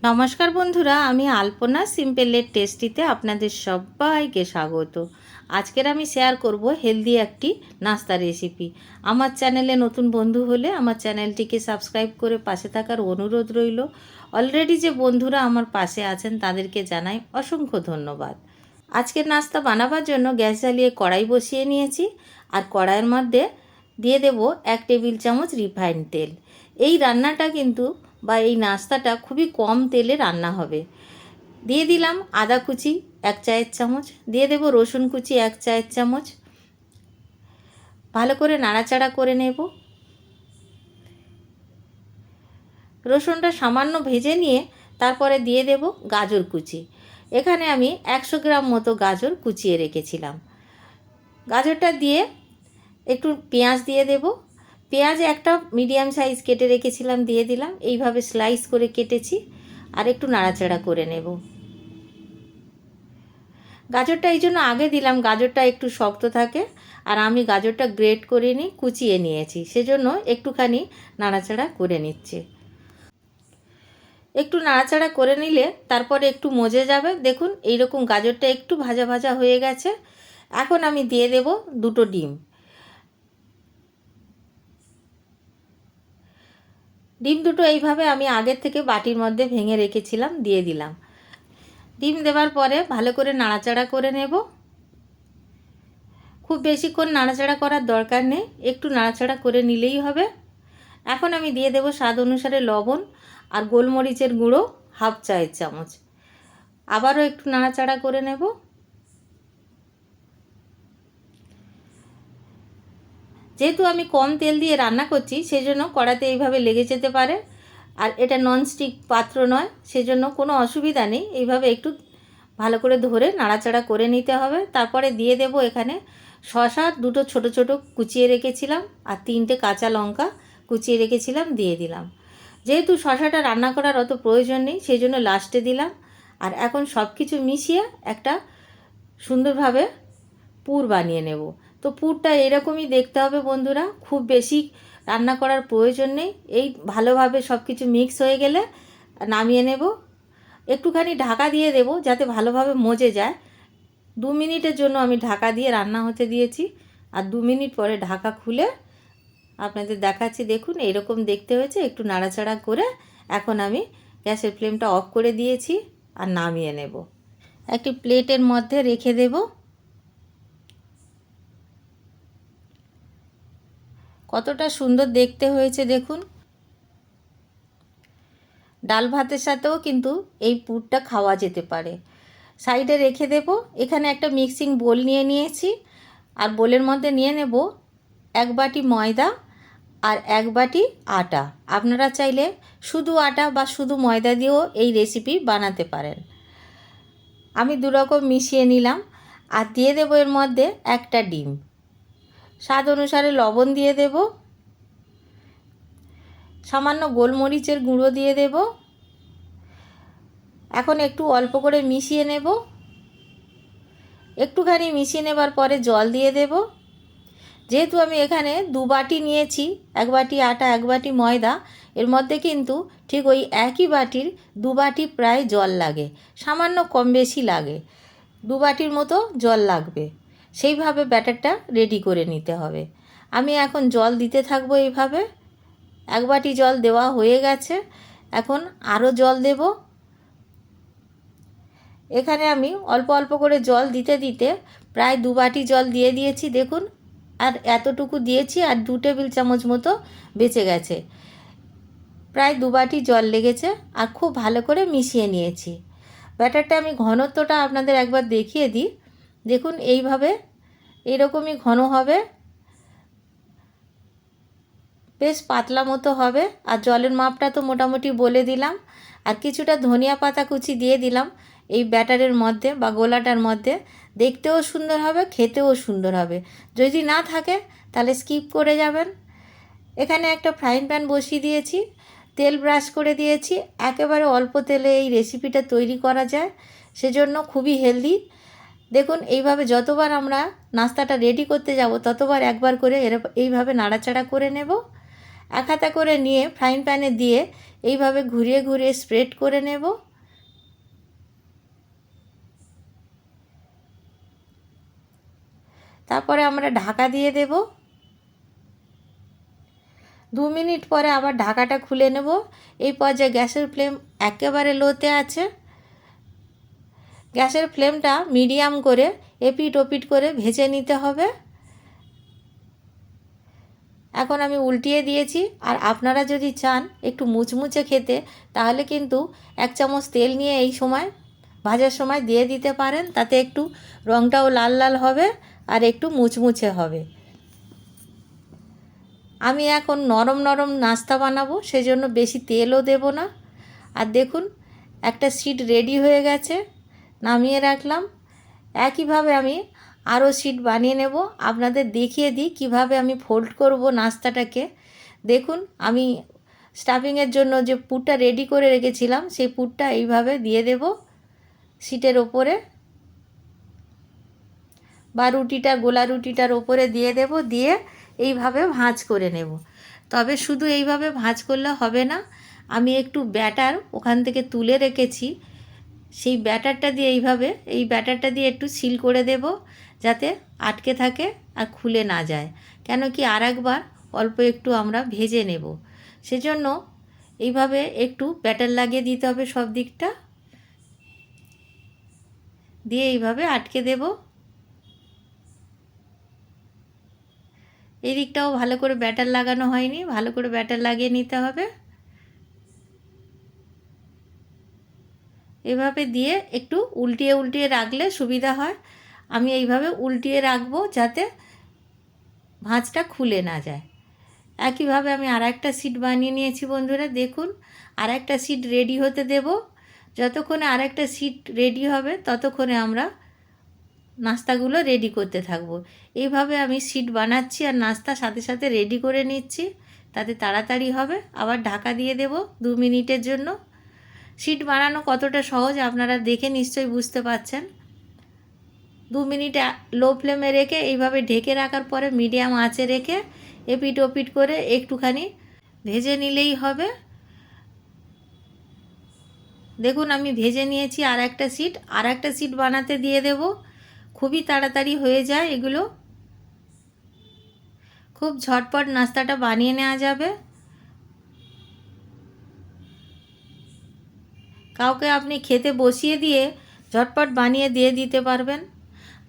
নমস্কার বন্ধুরা, আমি আলপনা সিম্পলের টেস্টিতে আপনাদের সবাইকে স্বাগত। আজকের আমি শেয়ার করব হেলদি একটি নাস্তা রেসিপি। আমার চ্যানেলে নতুন বন্ধু হলে আমার চ্যানেলটিকে সাবস্ক্রাইব করে পাশে থাকার অনুরোধ রইল। অলরেডি যে বন্ধুরা আমার পাশে আছেন তাদেরকে জানাই অসংখ্য ধন্যবাদ। আজকের নাস্তা বানাবার জন্য গ্যাস জ্বালিয়ে কড়াই বসিয়ে নিয়েছি, আর কড়াইয়ের মধ্যে দিয়ে দেব 1 টেবিল চামচ রিফাইন্ড তেল। এই রান্নাটা কিন্তু এই নাস্তাটা খুবই কম তেলে রান্না হবে। দিয়ে দিলাম আদা কুচি 1 চায়ের চামচ, দিয়ে দেব রসুন কুচি 1 চায়ের চামচ। ভালো করে নাড়াচাড়া করে নেব। রসুনটা সামান্য ভেজে নিয়ে তারপরে দিয়ে দেব গাজর কুচি। এখানে আমি 100 গ্রাম মতো গাজর কুচিয়ে রেখেছিলাম। গাজরটা দিয়ে একটু পেঁয়াজ দিয়ে দেব। পেঁয়াজ একটা মিডিয়াম সাইজ কেটে রেখেছিলাম, দিয়ে দিলাম। এইভাবে স্লাইস করে কেটেছি, আর একটু নাড়াচাড়া করে নেব। গাজরটা এই জন্য আগে দিলাম, গাজরটা একটু শক্ত থাকে, আর আমি গাজরটা গ্রেট করে কুচিয়ে নিয়েছি, সেজন্য একটুখানি নাড়াচাড়া করে নিচ্ছে। একটু নাড়াচাড়া করে নিলে তারপরে একটু মজে যাবে। দেখুন এইরকম গাজরটা একটু ভাজা ভাজা হয়ে গেছে। এখন আমি দিয়ে দেব 2টো ডিম। ডিম দুটো এইভাবে আমি আগের থেকে বাটির মধ্যে ভেঙে রেখেছিলাম, দিয়ে দিলাম। ডিম দেওয়ার পরে ভালো করে নাড়াচাড়া করে নেব। খুব বেশিক্ষণ নাড়াচাড়া করার দরকার নেই, একটু নাড়াচাড়া করে নিলেই হবে। এখন আমি দিয়ে দেব স্বাদ অনুসারে লবণ আর গোলমরিচের গুঁড়ো 1/2 চায়ের চামচ। আবারও একটু নাড়াচাড়া করে নেব। যেহেতু আমি কম তেল দিয়ে রান্না করছি, সেজন্য কড়াতে এইভাবে লেগে যেতে পারে, আর এটা ননস্টিক পাত্র নয়, সেজন্য কোনো অসুবিধা নেই। এইভাবে একটু ভালো করে ধরে নাড়াচাড়া করে নিতে হবে। তারপরে দিয়ে দেব এখানে শসা 2টো ছোটো ছোটো কুচিয়ে রেখেছিলাম, আর 3টে কাঁচা লঙ্কা কুচিয়ে রেখেছিলাম, দিয়ে দিলাম। যেহেতু শসাটা রান্না করার অত প্রয়োজন নেই, সেই জন্য লাস্টে দিলাম। আর এখন সব কিছু মিশিয়ে একটা সুন্দরভাবে পুর বানিয়ে নেব। তো পুরটা এরকমই দেখতে হবে বন্ধুরা, খুব বেশি রান্না করার প্রয়োজন নেই। এই ভালোভাবে সব কিছু মিক্স হয়ে গেলে নামিয়ে নেব। একটুখানি ঢাকা দিয়ে দেব যাতে ভালোভাবে মজে যায়। 2 মিনিটের জন্য আমি ঢাকা দিয়ে রান্না হতে দিয়েছি, আর 2 মিনিট পরে ঢাকা খুলে আপনাদের দেখাচ্ছি। দেখুন এইরকম দেখতে হয়েছে। একটু নাড়াচাড়া করে এখন আমি গ্যাসের ফ্লেমটা অফ করে দিয়েছি, আর নামিয়ে নেব। একটি প্লেটের মধ্যে রেখে দেব। কতটা সুন্দর দেখতে হয়েছে দেখুন। ডাল ভাতের সাথেও কিন্তু এই পুরটা খাওয়া যেতে পারে। সাইডে রেখে দেব। এখানে একটা মিক্সিং বোল নিয়ে নিয়েছি, আর বোলের মধ্যে নিয়ে নেব 1 বাটি ময়দা আর 1 বাটি আটা। আপনারা চাইলে শুধু আটা বা শুধু ময়দা দিয়েও এই রেসিপি বানাতে পারেন। আমি 2 রকম মিশিয়ে নিলাম, আর দিয়ে দেব এর মধ্যে একটা ডিম। স্বাদ অনুসারে লবণ দিয়ে দেব। সামান্য গোলমরিচের গুঁড়ো দিয়ে দেব। এখন একটু অল্প করে মিশিয়ে নেব। একটুখানি মিশিয়ে নেবার পরে জল দিয়ে দেব। যেহেতু আমি এখানে 2 বাটি নিয়েছি, 1 বাটি আটা 1 বাটি ময়দা, এর মধ্যে কিন্তু ঠিক ওই একই বাটির 2 বাটি প্রায় জল লাগে, সামান্য কম বেশি লাগে। 2 বাটির মতো জল লাগবে, সেইভাবে ব্যাটারটা রেডি করে নিতে হবে। আমি এখন জল দিতে থাকবো এইভাবে। 1 বাটি জল দেওয়া হয়ে গেছে, এখন আরও জল দেব। এখানে আমি অল্প অল্প করে জল দিতে দিতে প্রায় 2 বাটি জল দিয়ে দিয়েছি দেখুন, আর এতটুকু দিয়েছি, আর 2 টেবিল চামচ মতো বেঁচে গেছে। প্রায় 2 বাটি জল লেগেছে, আর খুব ভালো করে মিশিয়ে নিয়েছি। ব্যাটারটা আমি ঘনত্বটা আপনাদের একবার দেখিয়ে দিই। দেখুন এইভাবে এরকমই ঘন হবে, বেশ পাতলা মতো হবে। আর জলের মাপটা তো মোটামুটি বলে দিলাম, আর কিছুটা ধনিয়া পাতা কুচি দিয়ে দিলাম এই ব্যাটারের মধ্যে বা গোলাটার মধ্যে। দেখতেও সুন্দর হবে, খেতেও সুন্দর হবে। যদি না থাকে তাহলে স্কিপ করে যাবেন। এখানে একটা ফ্রাইং প্যান বসিয়ে দিয়েছি, তেল ব্রাশ করে দিয়েছি। একেবারে অল্প তেলে এই রেসিপিটা তৈরি করা যায়, সেজন্য খুবই হেলদি। দেখুন এইভাবে যতবার আমরা নাস্তাটা রেডি করতে যাব ততবার একবার করে এইভাবে নাড়াচাড়া করে নেব। এক হাতা করে নিয়ে ফ্রাইং প্যানে দিয়ে এইভাবে ঘুরিয়ে ঘুরিয়ে স্প্রেড করে নেব। তারপরে আমরা ঢাকা দিয়ে দেব। 2 মিনিট পরে আবার ঢাকাটা খুলে নেব। এই পর্যায়ে গ্যাসের ফ্লেম একেবারে লোতে আছে। গ্যাসের ফ্লেমটা মিডিয়াম করে এপিট ওপিট করে ভেজে নিতে হবে। এখন আমি উল্টিয়ে দিয়েছি। আর আপনারা যদি চান একটু মুচমুচে খেতে, তাহলে কিন্তু 1 চামচ তেল নিয়ে এই সময় ভাজার সময় দিয়ে দিতে পারেন। তাতে একটু রঙটাও লাল লাল হবে আর একটু মুচমুচে হবে। আমি এখন নরম নরম নাস্তা বানাবো, সেজন্য বেশি তেলও দেব না। আর দেখুন একটা শিট রেডি হয়ে গেছে, নামিয়ে রাখলাম। একইভাবে আমি আরও শিট বানিয়ে নেব। আপনাদের দেখিয়ে দিই কিভাবে আমি ফোল্ড করব নাস্তাটাকে। দেখুন আমি স্টাফিংয়ের জন্য যে পুরটা রেডি করে রেখেছিলাম, সেই পুরটা এইভাবে দিয়ে দেব শিটের ওপরে, বা রুটিটা গোলা রুটিটার ওপরে দিয়ে দেব। দিয়ে এইভাবে ভাঁজ করে নেব। তবে শুধু এইভাবে ভাঁজ করলে হবে না, আমি একটু ব্যাটার ওখান থেকে তুলে রেখেছি, সেই ব্যাটারটা দিয়ে এই ব্যাটারটা দিয়ে একটু সিল করে দেব, যাতে আটকে থাকে আর খুলে না যায়। কেন কি আরেকবার অল্প একটু আমরা ভেজে নেব, সেজন্য এইভাবে একটু ব্যাটার লাগিয়ে দিতে হবে সব দিকটা, দিয়ে এইভাবে আটকে দেব। এই দিকটাও ভালো করে ব্যাটার লাগানো হয়নি, ভালো করে ব্যাটার লাগিয়ে নিতে হবে। এভাবে দিয়ে একটু উল্টিয়ে উল্টিয়ে রাখলে সুবিধা হয়। আমি এইভাবে উল্টিয়ে রাখবো যাতে ভাঁজটা খুলে না যায়। একইভাবে আমি আর একটা শিট বানিয়ে নিয়েছি বন্ধুরা। দেখুন আর একটা শিট রেডি হতে দেব। যতক্ষণে আর একটা শিট রেডি হবে ততক্ষণে আমরা নাস্তাগুলো রেডি করতে থাকবো। এইভাবে আমি শিট বানাচ্ছি আর নাস্তা সাথে সাথে রেডি করে নিচ্ছি, তাতে তাড়াতাড়ি হবে। আবার ঢাকা দিয়ে দেব 2 মিনিটের জন্য। শিট বানানো কতটা সহজ আপনারা দেখে নিশ্চয়ই বুঝতে পারছেন। 2 মিনিট লো ফ্লেমে রেখে এইভাবে ঢেকে রাখার পরে মিডিয়াম আঁচে রেখে এপিট ওপিট করে একটুখানি ভেজে নিলেই হবে। দেখুন আমি ভেজে নিয়েছি আর একটা শিট বানাতে দিয়ে দেব। খুবই তাড়াতাড়ি হয়ে যায় এগুলো, খুব ঝটপট নাস্তাটা বানিয়ে নেওয়া যাবে। কাউকে আপনি খেতে বসিয়ে দিয়ে ঝটপট বানিয়ে দিয়ে দিতে পারবেন।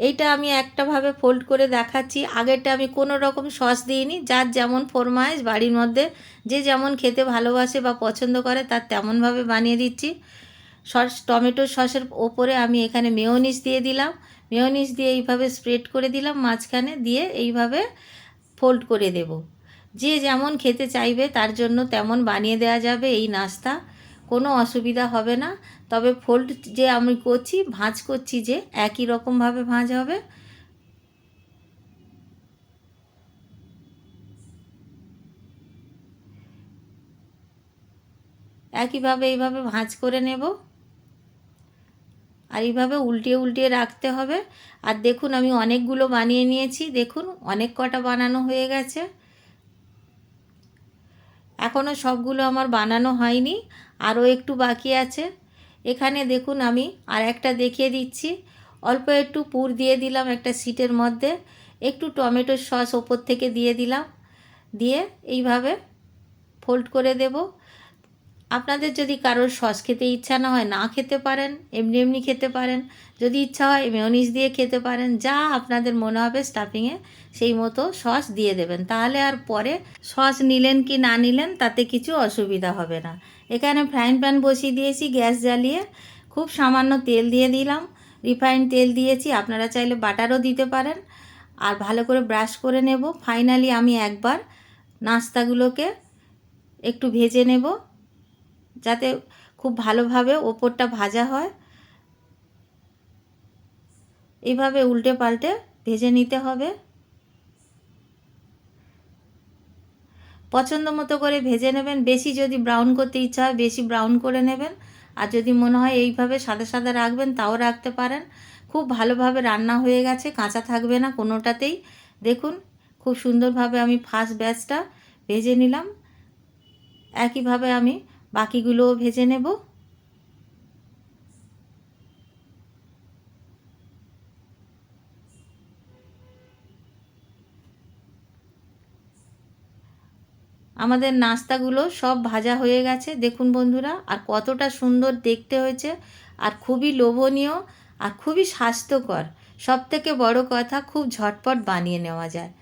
এইটা আমি একটাভাবে ফোল্ড করে দেখাচ্ছি। আগেরটা আমি কোনো রকম সস দিইনি, যার যেমন ফরমাইশ বাড়ির মধ্যে যে যেমন খেতে ভালোবাসে বা পছন্দ করে তার তেমনভাবে বানিয়ে দিচ্ছি। টমেটো সসের ওপরে আমি এখানে মেয়োনিজ দিয়ে দিলাম। মেয়োনিজ দিয়ে এইভাবে স্প্রেড করে দিলাম মাঝখানে, দিয়ে এইভাবে ফোল্ড করে দেব। যে যেমন খেতে চাইবে তার জন্য তেমন বানিয়ে দেওয়া যাবে এই নাস্তা, কোনো অসুবিধা হবে না। তবে ফোল্ড যে আমি করছি, ভাঁজ করছি যে একই রকমভাবে ভাঁজ হবে। একইভাবে এইভাবে ভাঁজ করে নেব আর এইভাবে উল্টিয়ে উল্টিয়ে রাখতে হবে। আর দেখুন আমি অনেকগুলো বানিয়ে নিয়েছি, দেখুন অনেক কটা বানানো হয়ে গেছে। এখনও সবগুলো আমার বানানো হয়নি, আরও একটু বাকি আছে। এখানে দেখুন আমি আর একটা দেখিয়ে দিচ্ছি। অল্প একটু পুর দিয়ে দিলাম একটা শিটের মধ্যে, একটু টমেটোর সস ওপর থেকে দিয়ে দিলাম, দিয়ে এইভাবে ফোল্ড করে দেব। আপনাদের যদি কারোর সস খেতে ইচ্ছা না হয়, না খেতে পারেন, এমনি এমনি খেতে পারেন। যদি ইচ্ছা হয় মেয়োনিজ দিয়ে খেতে পারেন। যা আপনাদের মনে হবে স্টাফিংয়ে সেই মতো সস দিয়ে দেবেন, তাহলে আর পরে সস নিলেন কি না নিলেন তাতে কিছু অসুবিধা হবে না। এখানে ফ্রাইং প্যান বসিয়ে দিয়েছি গ্যাস জ্বালিয়ে, খুব সামান্য তেল দিয়ে দিলাম, রিফাইন্ড তেল দিয়েছি, আপনারা চাইলে বাটারও দিতে পারেন। আর ভালো করে ব্রাশ করে নেব। ফাইনালি আমি একবার নাস্তাগুলোকে একটু ভেজে নেব, যাতে খুব ভালোভাবে ওপরটা ভাজা হয়। এইভাবে উল্টে পাল্টে ভেজে নিতে হবে। পছন্দ মতো করে ভেজে নেবেন। বেশি যদি ব্রাউন করতে ইচ্ছা হয় বেশি ব্রাউন করে নেবেন, আর যদি মনে হয় এইভাবে সাদা সাদা রাখবেন তাও রাখতে পারেন। খুব ভালোভাবে রান্না হয়ে গেছে, কাঁচা থাকবে না কোনোটাতেই। দেখুন খুব সুন্দরভাবে আমি ফার্স্ট ব্যাচটা ভেজে নিলাম। একইভাবে আমি বাকিগুলোও ভেজে নেব। আমাদের নাস্তাগুলো সব ভাজা হয়ে গেছে দেখুন বন্ধুরা, আর কতটা সুন্দর দেখতে হয়েছে, আর খুবই লোভনীয় আর খুবই স্বাস্থ্যকর। সবথেকে বড় কথা, খুব ঝটপট বানিয়ে নেওয়া যায়।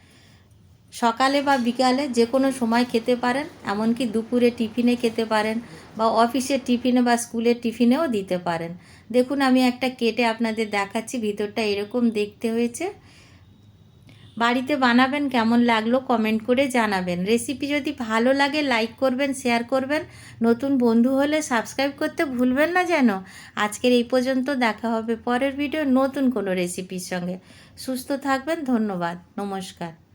সকালে বা বিকালে যে কোনো সময় খেতে পারেন, এমনকি দুপুরে টিফিনে খেতে পারেন, বা অফিসের টিফিনে বা স্কুলের টিফিনেও দিতে পারেন। দেখুন আমি একটা কেটে আপনাদের দেখাচ্ছি, ভিতরটা এরকম দেখতে হয়েছে। বাড়িতে বানাবেন, কেমন লাগলো কমেন্ট করে জানাবেন। রেসিপি যদি ভালো লাগে লাইক করবেন, শেয়ার করবেন, নতুন বন্ধু হলে সাবস্ক্রাইব করতে ভুলবেন না যেন। আজকের এই পর্যন্ত, দেখা হবে পরের ভিডিও নতুন কোনো রেসিপির সঙ্গে। সুস্থ থাকবেন, ধন্যবাদ, নমস্কার।